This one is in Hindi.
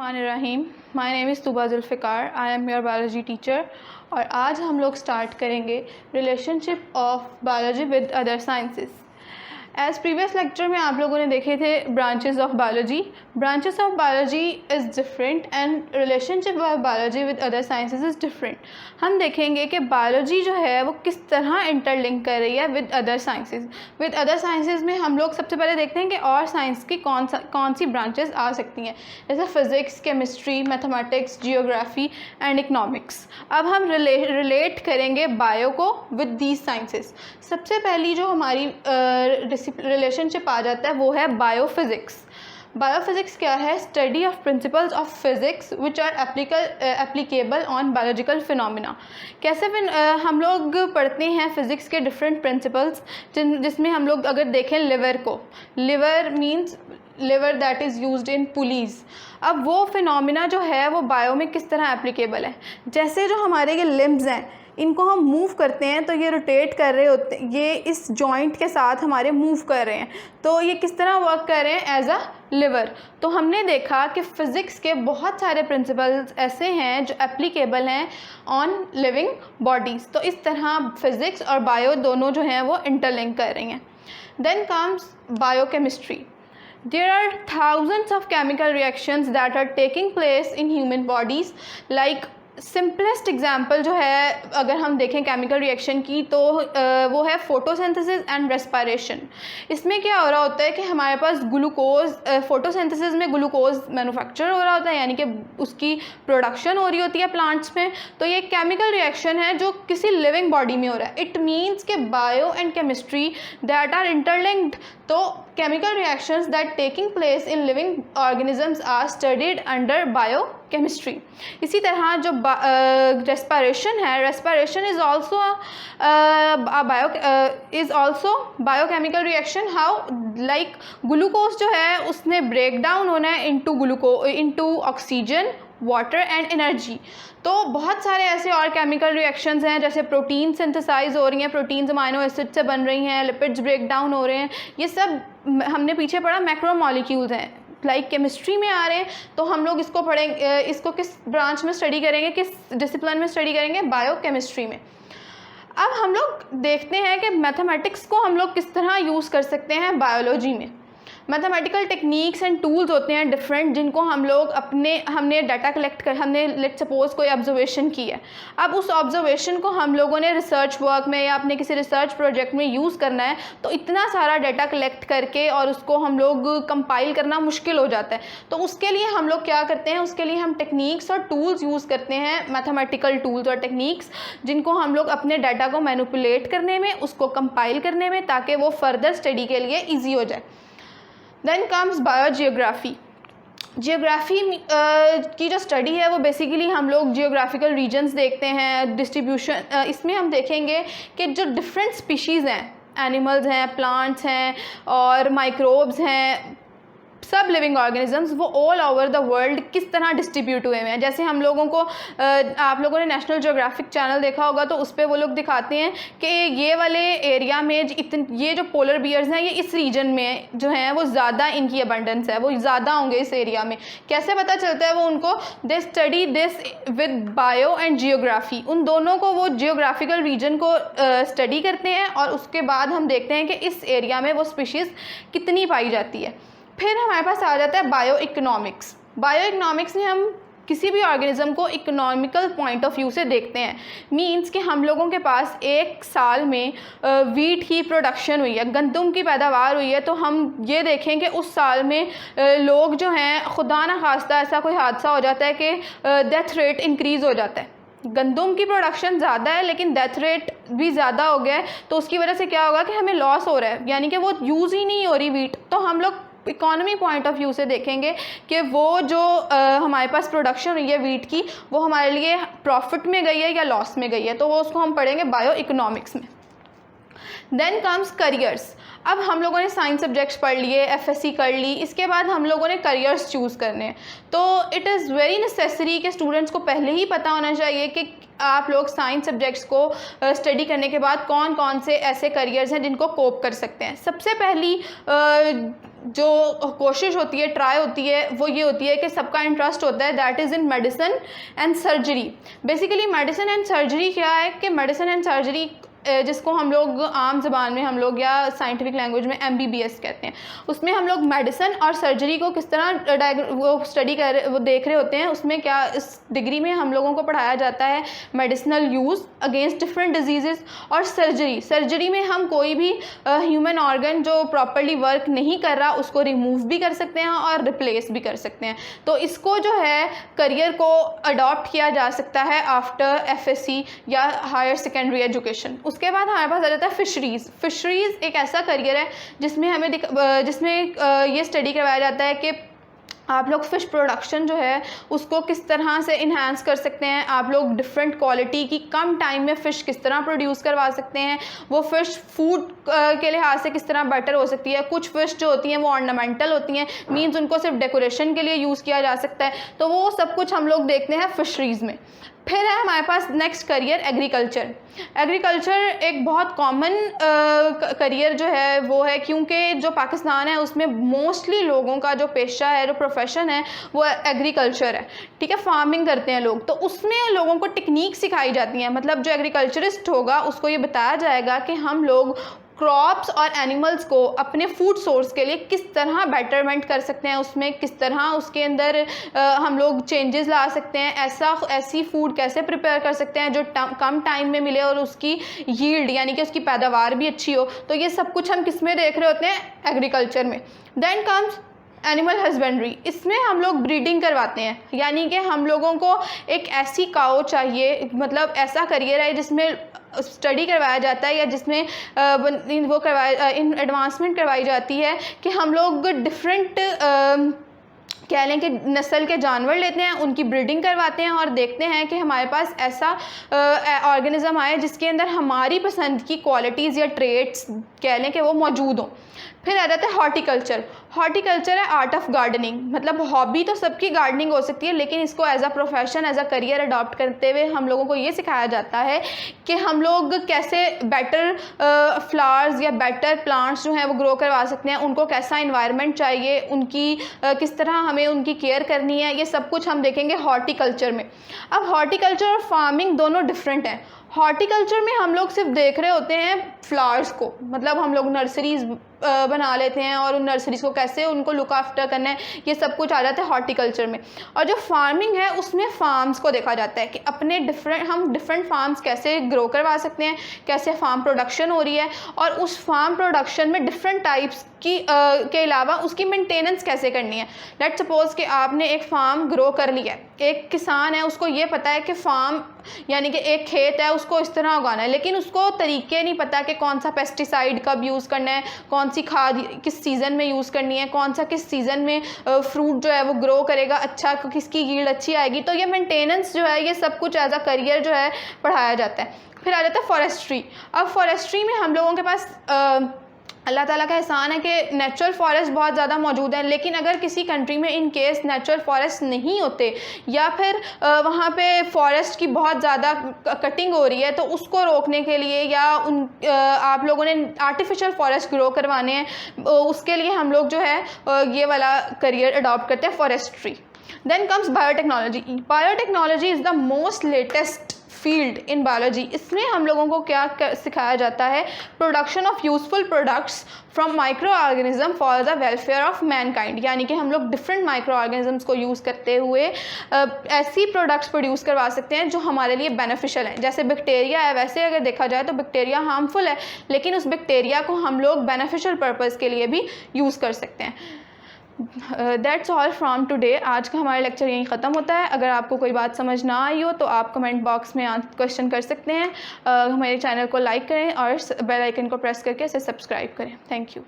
बिस्मिल्लाहिर्रहमानिर्रहीम। My name is Tuba Zulfiqar. I am your biology teacher और आज हम लोग स्टार्ट करेंगे relationship of biology with other sciences. As previous lecture में आप लोगों ने देखे थे branches of biology. Branches of biology is different and relationship of biology with other sciences is different. हम देखेंगे कि बायोलॉजी जो है वो किस तरह इंटरलिंक कर रही है with other sciences. With other sciences में हम लोग सबसे पहले देखते हैं कि और साइंस की कौन सी ब्रांचेस आ सकती हैं, जैसे physics, chemistry, mathematics, geography and economics. अब हम रिलेट करेंगे बायो को विद दीज साइंसेस। सबसे पहली जो हमारी रिलेशनशिप आ जाता है वो है बायोफिज़िक्स। बायोफिज़िक्स क्या है? Study of principles of physics which are applicable on biological phenomena. कैसे हम लोग पढ़ते हैं फ़िज़िक्स के डिफरेंट प्रिंसिपल्स, जिसमें हम लोग अगर देखें लिवर को, lever means lever that is used in pulleys. अब वो फिनोमिना जो है वो बायो में किस तरह एप्लीकेबल है? जैसे जो हमारे ये लिम्ब्स हैं, इनको हम मूव करते हैं तो ये रोटेट कर रहे होते हैं, ये इस जॉइंट के साथ हमारे मूव कर रहे हैं, तो ये किस तरह वर्क कर रहे हैं? As a lever. तो हमने देखा कि फ़िज़िक्स के बहुत सारे प्रिंसिपल्स ऐसे हैं जो एप्लीकेबल हैं ऑन लिविंग बॉडीज़। तो इस तरह फ़िज़िक्स और बायो दोनों जो हैं वो इंटरलिंक कर रही हैं। Then comes biochemistry. There are thousands of chemical reactions that are taking place in human bodies. Like simplest example जो है अगर हम देखें केमिकल रिएक्शन की, तो वो है फोटोसिंथेसिस एंड रेस्पिरेशन। इसमें क्या हो रहा होता है कि हमारे पास ग्लूकोज, फोटोसिंथेसिस में ग्लूकोज मैन्युफैक्चर हो रहा होता है, यानी कि उसकी प्रोडक्शन हो रही होती है प्लांट्स में। तो ये केमिकल रिएक्शन है जो किसी लिविंग बॉडी में हो रहा है। इट मीन्स कि bio and chemistry that are interlinked. तो chemical reactions that taking place in living organisms are studied under biochemistry. इसी तरह जो respiration है, respiration is also biochemical reaction. How? Like glucose जो है उसने break down होना है into oxygen, water and energy. तो बहुत सारे ऐसे और केमिकल रिएक्शंस हैं, जैसे प्रोटीन सिंथेसाइज हो रही हैं, प्रोटीन्स अमाइनो एसिड से बन रही हैं, लिपिड्स ब्रेक डाउन हो रहे हैं। ये सब हमने पीछे पढ़ा मैक्रो मॉलिक्यूल्स हैं, लाइक केमिस्ट्री में आ रहे हैं। तो हम लोग इसको पढ़ेंगे, इसको किस ब्रांच में स्टडी करेंगे, किस डिसिप्लिन में स्टडी करेंगे? बायोकेमिस्ट्री में। अब हम लोग देखते हैं कि मैथमेटिक्स को हम लोग किस तरह यूज़ कर सकते हैं बायोलॉजी में। मैथमेटिकल टेक्निक्स एंड टूल्स होते हैं डिफरेंट, जिनको हम लोग हमने डाटा कलेक्ट कर, हमने लेट सपोज कोई ऑब्जर्वेशन की है। अब उस ऑब्जर्वेशन को हम लोगों ने रिसर्च वर्क में या अपने किसी रिसर्च प्रोजेक्ट में यूज़ करना है, तो इतना सारा डाटा कलेक्ट करके और उसको हम लोग कंपाइल करना मुश्किल हो जाता है। तो उसके लिए हम लोग क्या करते हैं? उसके लिए हम टेक्निक्स और टूल्स यूज़ करते हैं, मैथमेटिकल टूल्स और टेक्निक्स, जिनको हम लोग अपने डाटा को मैनिपुलेट करने में, उसको कंपाइल करने में, ताकि वो फर्दर स्टडी के लिए ईजी हो जाए। Then comes biogeography. जियोग्राफी की जो स्टडी है वो बेसिकली हम लोग जियोग्राफिकल रीजन्स देखते हैं, डिस्ट्रीब्यूशन। इसमें हम देखेंगे कि जो डिफरेंट स्पीशीज़ हैं, एनिमल्स हैं, प्लांट्स हैं और माइक्रोब्स हैं, सब लिविंग ऑर्गेनिजम्स, वो ऑल ओवर द वर्ल्ड किस तरह डिस्ट्रीब्यूट हुए हैं। जैसे हम लोगों को आप लोगों ने नेशनल ज्योग्राफिक चैनल देखा होगा, तो उस पर वो लोग दिखाते हैं कि ये वाले एरिया में ये जो पोलर बियर्स हैं, ये इस रीजन में जो हैं वो ज़्यादा इनकी अबंडेंस है, वो ज़्यादा होंगे इस एरिया में। कैसे पता चलता है? वो उनको they study this with bio and geography. उन दोनों को वो जियोग्राफिकल रीजन को स्टडी करते हैं और उसके बाद हम देखते हैं कि इस एरिया में वो स्पीशीज़ कितनी पाई जाती है। फिर हमारे पास आ जाता है बायो इकोनॉमिक्स। बायो इकोनॉमिक्स में हम किसी भी ऑर्गेनिज्म को इकोनॉमिकल पॉइंट ऑफ व्यू से देखते हैं। मींस कि हम लोगों के पास एक साल में वीट की प्रोडक्शन हुई है, गंदम की पैदावार हुई है, तो हम ये देखें कि उस साल में लोग जो हैं, खुदा ना खास्ता ऐसा कोई हादसा हो जाता है कि डेथ रेट इंक्रीज़ हो जाता है। गंदम की प्रोडक्शन ज़्यादा है लेकिन डेथ रेट भी ज़्यादा हो गया है, तो उसकी वजह से क्या होगा कि हमें लॉस हो रहा है, यानी कि वो यूज़ ही नहीं हो रही वीट। तो हम लोग इकोनॉमी पॉइंट ऑफ व्यू से देखेंगे कि वो जो हमारे पास प्रोडक्शन हुई है वीट की, वो हमारे लिए प्रॉफिट में गई है या लॉस में गई है, तो वो उसको हम पढ़ेंगे बायो इकोनॉमिक्स में। Then comes careers. अब हम लोगों ने साइंस सब्जेक्ट्स पढ़ लिए, एफएससी कर ली, इसके बाद हम लोगों ने करियर्स चूज़ करने हैं। तो इट इज़ वेरी नेसेसरी कि स्टूडेंट्स को पहले ही पता होना चाहिए कि आप लोग साइंस सब्जेक्ट्स को स्टडी करने के बाद कौन कौन से ऐसे करियर्स हैं जिनको कोप कर सकते हैं। सबसे पहली जो कोशिश होती है, ट्राई होती है, वो ये होती है कि सबका इंटरेस्ट होता है that is in medicine and surgery. Basically medicine and surgery क्या है कि मेडिसिन एंड सर्जरी जिसको हम लोग आम ज़बान में हम लोग या साइंटिफिक लैंग्वेज में MBBS कहते हैं, उसमें हम लोग मेडिसिन और सर्जरी को किस तरह वो स्टडी वो देख रहे होते हैं। उसमें क्या इस डिग्री में हम लोगों को पढ़ाया जाता है medicinal use against different disease, और सर्जरी में हम कोई भी ह्यूमन ऑर्गन जो प्रॉपरली वर्क नहीं कर रहा उसको रिमूव भी कर सकते हैं और रिप्लेस भी कर सकते हैं। तो इसको जो है करियर को अडॉप्ट किया जा सकता है आफ्टर FSC या हायर सेकेंडरी एजुकेशन। उसके बाद हमारे पास आ जाता है फिशरीज़ एक ऐसा करियर है जिसमें ये स्टडी करवाया जाता है कि आप लोग फ़िश प्रोडक्शन जो है उसको किस तरह से इन्हांस कर सकते हैं, आप लोग डिफरेंट क्वालिटी की कम टाइम में फ़िश किस तरह प्रोड्यूस करवा सकते हैं, वो फ़िश फूड के लिहाज से किस तरह बेटर हो सकती है। कुछ फ़िश जो होती हैं वो ऑर्नामेंटल होती हैं, मींस उनको सिर्फ डेकोरेशन के लिए यूज़ किया जा सकता है। तो वो सब कुछ हम लोग देखते हैं फ़िशरीज़ में। फिर है हमारे पास नेक्स्ट करियर एग्रीकल्चर एक बहुत कॉमन करियर जो है वो है, क्योंकि जो पाकिस्तान है उसमें मोस्टली लोगों का जो पेशा है, जो प्रोफेशन है वो एग्रीकल्चर है, ठीक है, फार्मिंग करते हैं लोग। तो उसमें लोगों को टेक्निक सिखाई जाती हैं, मतलब जो एग्रीकल्चरिस्ट होगा उसको ये बताया जाएगा कि हम लोग क्रॉप्स और एनिमल्स को अपने फूड सोर्स के लिए किस तरह बेटरमेंट कर सकते हैं, उसमें किस तरह उसके अंदर हम लोग चेंजेस ला सकते हैं, ऐसी फूड कैसे प्रिपेयर कर सकते हैं जो कम टाइम में मिले और उसकी यील्ड यानी कि उसकी पैदावार भी अच्छी हो। तो ये सब कुछ हम किस में देख रहे होते हैं, एग्रीकल्चर में। देन कम्स एनिमल हस्बेंड्री, इसमें हम लोग ब्रीडिंग करवाते हैं, यानी कि हम लोगों को एक ऐसी काऊ चाहिए, मतलब ऐसा करियर है जिसमें स्टडी करवाया जाता है या जिसमें वो एडवांसमेंट करवाई जाती है कि हम लोग डिफरेंट कह लें कि नस्ल के जानवर लेते हैं, उनकी ब्रीडिंग करवाते हैं और देखते हैं कि हमारे पास ऐसा ऑर्गेनिज्म आए जिसके अंदर हमारी पसंद की क्वालिटीज़ या ट्रेट्स कह लें कि वो मौजूद हों। फिर आ जाता है हॉर्टिकल्चर है आर्ट ऑफ गार्डनिंग, मतलब हॉबी तो सबकी गार्डनिंग हो सकती है, लेकिन इसको as a profession, as a career adopt करते हुए हम लोगों को ये सिखाया जाता है कि हम लोग कैसे बेटर फ्लावर्स या बेटर प्लांट्स जो हैं वो ग्रो करवा सकते हैं, उनको कैसा इन्वायरमेंट चाहिए, उनकी किस तरह हमें उनकी केयर करनी है, ये सब कुछ हम देखेंगे हॉर्टिकल्चर में। अब हॉर्टिकल्चर और फार्मिंग दोनों डिफरेंट हैं। हॉर्टिकल्चर में हम लोग सिर्फ देख रहे होते हैं फ्लावर्स को, मतलब हम लोग नर्सरीज़ बना लेते हैं और उन नर्सरीज़ को कैसे उनको लुक आफ्टर करना है, ये सब कुछ आ जाता है हॉर्टिकल्चर में। और जो फार्मिंग है उसमें फार्म्स को देखा जाता है कि अपने हम डिफरेंट फार्म्स कैसे ग्रो करवा सकते हैं, कैसे फार्म प्रोडक्शन हो रही है, और उस फार्म प्रोडक्शन में डिफरेंट टाइप्स की के अलावा उसकी मेंटेनेंस कैसे करनी है। लेट्स सपोज कि आपने एक फार्म ग्रो कर लिया है, एक किसान है उसको ये पता है कि फार्म यानी कि एक खेत है उसको इस तरह उगाना है, लेकिन उसको तरीके नहीं पता कि कौन सा पेस्टिसाइड कब यूज़ करना है, कौन सी खाद किस सीज़न में यूज़ करनी है, कौन सा किस सीज़न में फ्रूट जो है वो ग्रो करेगा अच्छा, किसकी यील्ड अच्छी आएगी। तो ये मेंटेनेंस जो है ये सब कुछ एज अ करियर जो है पढ़ाया जाता है। फिर आ जाता है फॉरेस्ट्री। अब फॉरेस्ट्री में हम लोगों के पास अल्लाह ताला का एहसान है कि नेचुरल फॉरेस्ट बहुत ज़्यादा मौजूद हैं, लेकिन अगर किसी कंट्री में इन केस नेचुरल फॉरेस्ट नहीं होते या फिर वहाँ पे फॉरेस्ट की बहुत ज़्यादा कटिंग हो रही है, तो उसको रोकने के लिए या आप लोगों ने आर्टिफिशियल फॉरेस्ट ग्रो करवाने हैं, उसके लिए हम लोग जो है ये वाला करियर अडॉप्ट करते हैं, forestry. Then comes biotechnology is the most latest field in biology. इसमें हम लोगों को क्या सिखाया जाता है, production of useful products from microorganism for the welfare of mankind, यानी कि हम लोग डिफरेंट माइक्रो ऑर्गेनिजम्स को यूज़ करते हुए ऐसी प्रोडक्ट्स प्रोड्यूस करवा सकते हैं जो हमारे लिए बेनिफिशियल हैं। जैसे बैक्टीरिया है, वैसे अगर देखा जाए तो बैक्टीरिया हार्मफुल है, लेकिन उस बैक्टीरिया को हम लोग बेनिफिशियल पर्पज़ के लिए भी यूज़ कर सकते हैं। That's all from today. आज का हमारा लेक्चर यहीं ख़त्म होता है। अगर आपको कोई बात समझ ना आई हो तो आप कमेंट बॉक्स में क्वेश्चन कर सकते हैं। हमारे चैनल को लाइक करें और बेल आइकन को प्रेस करके इसे सब्सक्राइब करें। Thank you.